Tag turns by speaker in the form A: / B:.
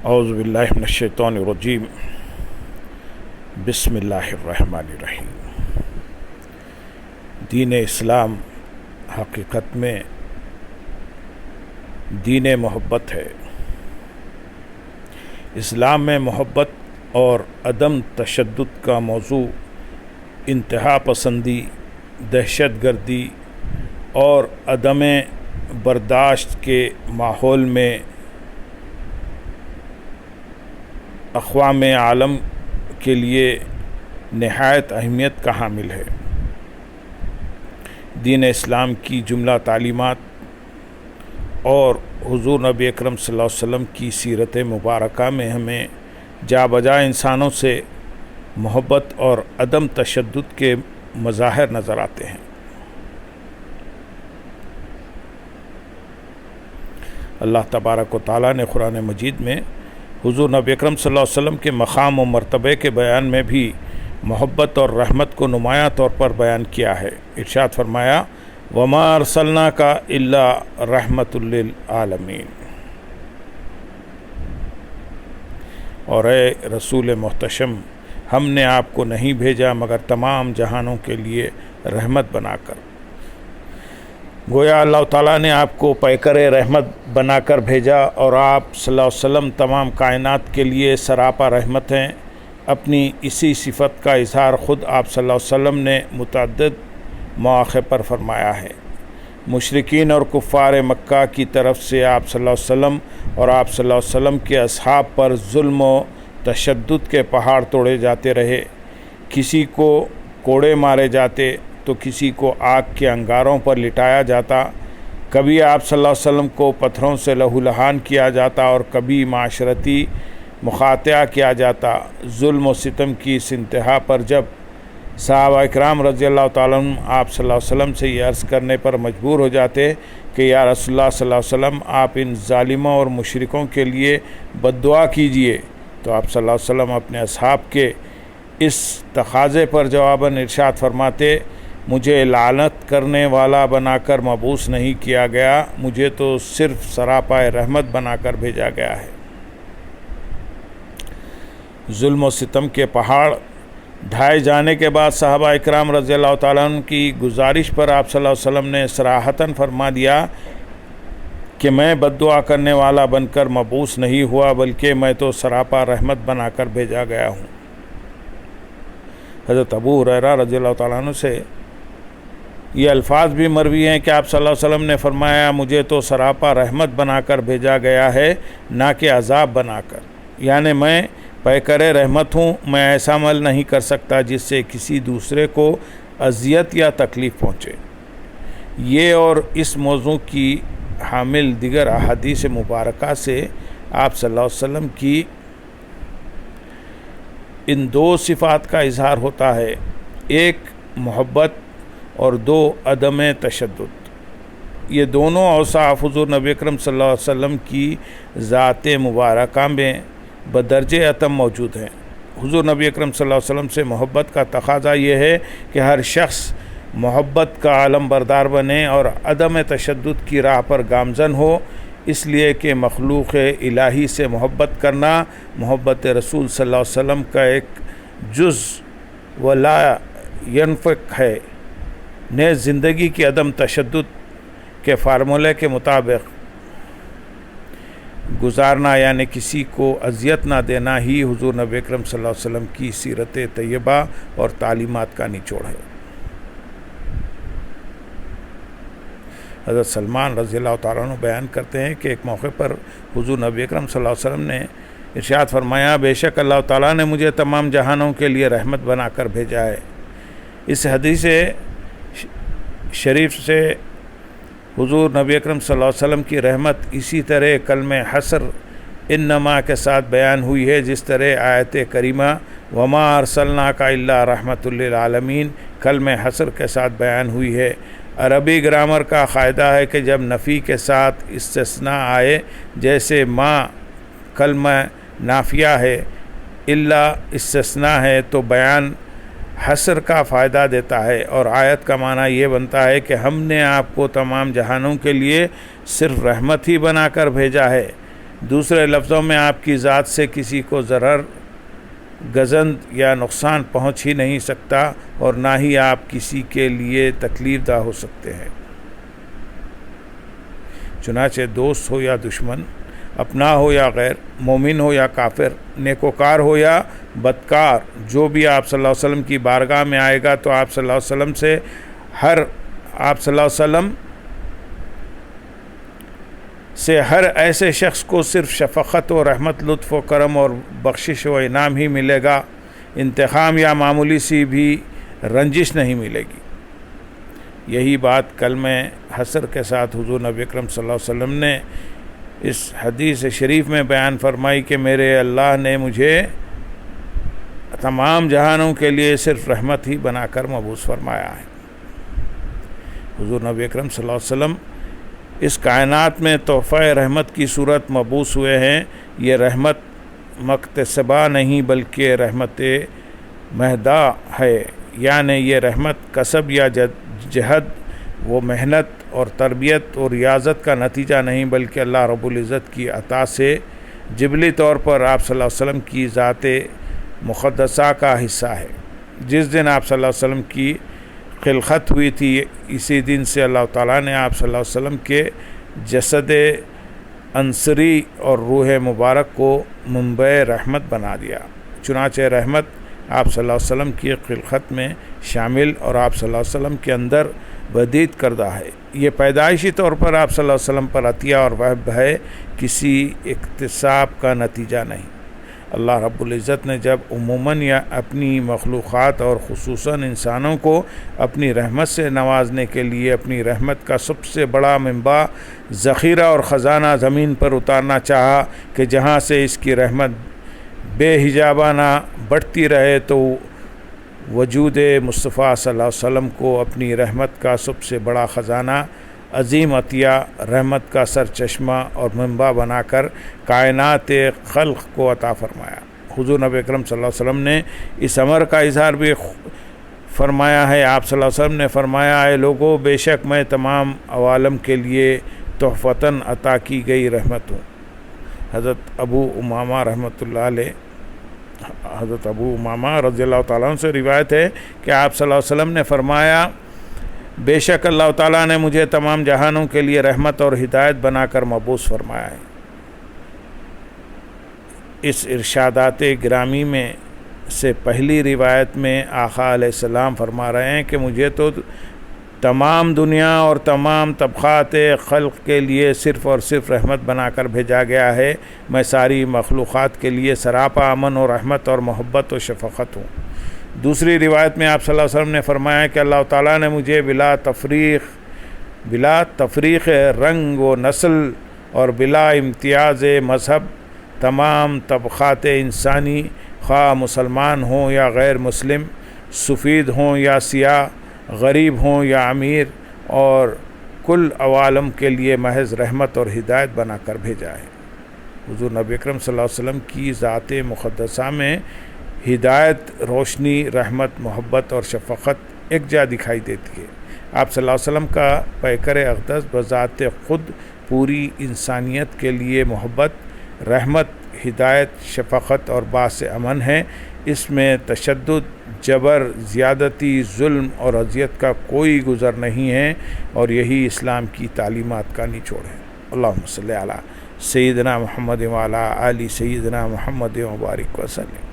A: اعوذ باللہ من الشیطان الرجیم بسم اللہ الرحمن الرحیم۔ دین اسلام حقیقت میں دین محبت ہے۔ اسلام میں محبت اور عدم تشدد کا موضوع انتہا پسندی، دہشت گردی اور عدم برداشت کے ماحول میں اقوام عالم کے لیے نہایت اہمیت کا حامل ہے۔ دین اسلام کی جملہ تعلیمات اور حضور نبی اکرم صلی اللہ علیہ وسلم کی سیرت مبارکہ میں ہمیں جا بجا انسانوں سے محبت اور عدم تشدد کے مظاہر نظر آتے ہیں۔ اللہ تبارک و تعالیٰ نے قرآن مجید میں حضور نبی اکرم صلی اللہ علیہ وسلم کے مقام و مرتبے کے بیان میں بھی محبت اور رحمت کو نمایاں طور پر بیان کیا ہے۔ ارشاد فرمایا وَمَا أَرْسَلْنَاكَ إِلَّا رَحْمَةٌ لِّلْعَالَمِينَ، اور اے رسول محتشم، ہم نے آپ کو نہیں بھیجا مگر تمام جہانوں کے لیے رحمت بنا کر۔ گویا اللہ تعالیٰ نے آپ کو پیکر رحمت بنا کر بھیجا، اور آپ صلی اللہ علیہ وسلم تمام کائنات کے لیے سراپا رحمت ہیں۔ اپنی اسی صفت کا اظہار خود آپ صلی اللہ علیہ وسلم نے متعدد مواقع پر فرمایا ہے۔ مشرکین اور کفار مکہ کی طرف سے آپ صلی اللہ علیہ وسلم اور آپ صلی اللہ علیہ وسلم کے اصحاب پر ظلم و تشدد کے پہاڑ توڑے جاتے رہے۔ کسی کو کوڑے مارے جاتے تو کسی کو آگ کے انگاروں پر لٹایا جاتا، کبھی آپ صلی اللہ علیہ وسلم کو پتھروں سے لہو لہان کیا جاتا اور کبھی معاشرتی مقاطعہ کیا جاتا۔ ظلم و ستم کی اس انتہا پر جب صحابہ اکرام رضی اللہ تعالیٰ عنہ آپ صلی اللہ علیہ وسلم سے یہ عرض کرنے پر مجبور ہو جاتے کہ یا رسول اللہ صلی اللہ علیہ وسلم، آپ ان ظالموں اور مشرکوں کے لیے بد دعا کیجئے، تو آپ صلی اللہ علیہ وسلم اپنے اصحاب کے اس تقاضے پر جواباً ارشاد فرماتے مجھے لعنت کرنے والا بنا کر مبعوث نہیں کیا گیا، مجھے تو صرف سراپا رحمت بنا کر بھیجا گیا ہے۔ ظلم و ستم کے پہاڑ ڈھائے جانے کے بعد صحابہ اکرام رضی اللہ تعالیٰ عنہ کی گزارش پر آپ صلی اللہ علیہ وسلم نے صراحتاً فرما دیا کہ میں بد دعا کرنے والا بن کر مبعوث نہیں ہوا، بلکہ میں تو سراپا رحمت بنا کر بھیجا گیا ہوں۔ حضرت ابو ہریرہ رضی اللہ تعالیٰ عنہ سے یہ الفاظ بھی مروی ہیں کہ آپ صلی اللہ علیہ وسلم نے فرمایا مجھے تو سراپا رحمت بنا کر بھیجا گیا ہے، نہ کہ عذاب بنا کر، یعنی میں پیکر رحمت ہوں، میں ایسا عمل نہیں کر سکتا جس سے کسی دوسرے کو اذیت یا تکلیف پہنچے۔ یہ اور اس موضوع کی حامل دیگر احادیث مبارکہ سے آپ صلی اللہ علیہ وسلم کی ان دو صفات کا اظہار ہوتا ہے، ایک محبت اور دو عدم تشدد۔ یہ دونوں اوصاف حضور نبی اکرم صلی اللہ علیہ وسلم کی ذات مبارکہ میں بدرجہ اتم موجود ہیں۔ حضور نبی اکرم صلی اللہ علیہ وسلم سے محبت کا تقاضا یہ ہے کہ ہر شخص محبت کا علم بردار بنے اور عدم تشدد کی راہ پر گامزن ہو، اس لیے کہ مخلوق الہی سے محبت کرنا محبت رسول صلی اللہ علیہ وسلم کا ایک جز و لا ینفک ہے۔ نیز زندگی کی عدم تشدد کے فارمولے کے مطابق گزارنا، یعنی کسی کو اذیت نہ دینا ہی حضور نبی اکرم صلی اللہ علیہ وسلم کی سیرت طیبہ اور تعلیمات کا نچوڑ ہے۔ حضرت سلمان رضی اللہ تعالیٰ عنہ بیان کرتے ہیں کہ ایک موقع پر حضور نبی اکرم صلی اللہ علیہ وسلم نے ارشاد فرمایا بے شک اللہ تعالیٰ نے مجھے تمام جہانوں کے لیے رحمت بنا کر بھیجا ہے۔ اس حدیث شریف سے حضور نبی اکرم صلی اللہ علیہ وسلم کی رحمت اسی طرح کلمہ حصر انما کے ساتھ بیان ہوئی ہے جس طرح آیت کریمہ وما ارسلناک الا رحمۃ للعالمین کلمہ حصر کے ساتھ بیان ہوئی ہے۔ عربی گرامر کا قاعدہ ہے کہ جب نفی کے ساتھ استثناء آئے، جیسے ما کلمہ نافیہ ہے، الا استثناء ہے، تو بیان حصر کا فائدہ دیتا ہے، اور آیت کا معنی یہ بنتا ہے کہ ہم نے آپ کو تمام جہانوں کے لیے صرف رحمت ہی بنا کر بھیجا ہے۔ دوسرے لفظوں میں آپ کی ذات سے کسی کو ضرر، گزند یا نقصان پہنچ ہی نہیں سکتا، اور نہ ہی آپ کسی کے لیے تکلیف دہ ہو سکتے ہیں۔ چنانچہ دوست ہو یا دشمن، اپنا ہو یا غیر، مومن ہو یا کافر، نیکوکار ہو یا بدکار، جو بھی آپ صلی اللہ علیہ وسلم کی بارگاہ میں آئے گا تو آپ صلی اللہ علیہ وسلم سے ہر ایسے شخص کو صرف شفقت و رحمت، لطف و کرم اور بخشش و انعام ہی ملے گا، انتقام یا معمولی سی بھی رنجش نہیں ملے گی۔ یہی بات کلمہ حسر کے ساتھ حضور نبی اکرم صلی اللہ علیہ وسلم نے اس حدیث شریف میں بیان فرمائی کہ میرے اللہ نے مجھے تمام جہانوں کے لیے صرف رحمت ہی بنا کر مبعوث فرمایا ہے۔ حضور نبی اکرم صلی اللہ علیہ وسلم اس کائنات میں تحفہ رحمت کی صورت مبعوث ہوئے ہیں۔ یہ رحمت مکتسبہ نہیں بلکہ رحمت مہدہ ہے، یعنی یہ رحمت کسب یا جہد و محنت اور تربیت اور ریاضت کا نتیجہ نہیں، بلکہ اللہ رب العزت کی عطا سے جبلی طور پر آپ صلی اللہ علیہ وسلم کی ذات مقدسہ کا حصہ ہے۔ جس دن آپ صلی اللہ علیہ وسلم کی خلقت ہوئی تھی، اسی دن سے اللہ تعالیٰ نے آپ صلی اللہ علیہ وسلم کے جسد انصری اور روح مبارک کو منبع رحمت بنا دیا۔ چنانچہ رحمت آپ صلی اللہ علیہ وسلم کی خلقت میں شامل اور آپ صلی اللہ علیہ وسلم کے اندر بدید کردہ ہے۔ یہ پیدائشی طور پر آپ صلی اللہ علیہ وسلم پر عطیہ اور وہب ہے، کسی اکتساب کا نتیجہ نہیں۔ اللہ رب العزت نے جب عموماً یا اپنی مخلوقات اور خصوصاً انسانوں کو اپنی رحمت سے نوازنے کے لیے اپنی رحمت کا سب سے بڑا منبع، ذخیرہ اور خزانہ زمین پر اتارنا چاہا کہ جہاں سے اس کی رحمت بے حجابانہ بڑھتی رہے، تو وجود مصطفیٰ صلی اللہ علیہ وسلم کو اپنی رحمت کا سب سے بڑا خزانہ، عظیم عطیہ، رحمت کا سرچشمہ اور منبع بنا کر کائنات خلق کو عطا فرمایا۔ حضور نبی اکرم صلی اللہ علیہ وسلم نے اس امر کا اظہار بھی فرمایا ہے۔ آپ صلی اللہ علیہ وسلم نے فرمایا، اے لوگو، بے شک میں تمام عوالم کے لیے تحفتاً عطا کی گئی رحمت ہوں۔ حضرت ابو امامہ رحمۃ اللہ علیہ، حضرت ابو امامہ رضی اللہ تعالیٰ عنہ سے روایت ہے کہ آپ صلی اللہ علیہ وسلم نے فرمایا، بے شک اللہ تعالیٰ نے مجھے تمام جہانوں کے لیے رحمت اور ہدایت بنا کر مبعوث فرمایا ہے۔ اس ارشادات گرامی میں سے پہلی روایت میں آقا علیہ السلام فرما رہے ہیں کہ مجھے تو تمام دنیا اور تمام طبقات خلق کے لیے صرف اور صرف رحمت بنا کر بھیجا گیا ہے۔ میں ساری مخلوقات کے لیے سراپا امن و رحمت اور محبت و شفقت ہوں۔ دوسری روایت میں آپ صلی اللہ علیہ وسلم نے فرمایا کہ اللہ تعالیٰ نے مجھے بلا تفریق رنگ و نسل اور بلا امتیاز مذہب تمام طبقات انسانی، خواہ مسلمان ہوں یا غیر مسلم، سفید ہوں یا سیاہ، غریب ہوں یا امیر، اور کل عوالم کے لیے محض رحمت اور ہدایت بنا کر بھیجا ہے۔ حضور نبی اکرم صلی اللہ علیہ وسلم کی ذات مقدسہ میں ہدایت، روشنی، رحمت، محبت اور شفقت یکجا دکھائی دیتی ہے۔ آپ صلی اللہ علیہ وسلم کا پیکر اقدس بذات خود پوری انسانیت کے لیے محبت، رحمت، ہدایت، شفقت اور باعث امن ہے۔ اس میں تشدد، جبر، زیادتی، ظلم اور اذیت کا کوئی گزر نہیں ہے، اور یہی اسلام کی تعلیمات کا نچوڑ ہے۔ اللہم صلی علی سیدنا محمد وعلی آل سیدنا محمد وبارک وسلم۔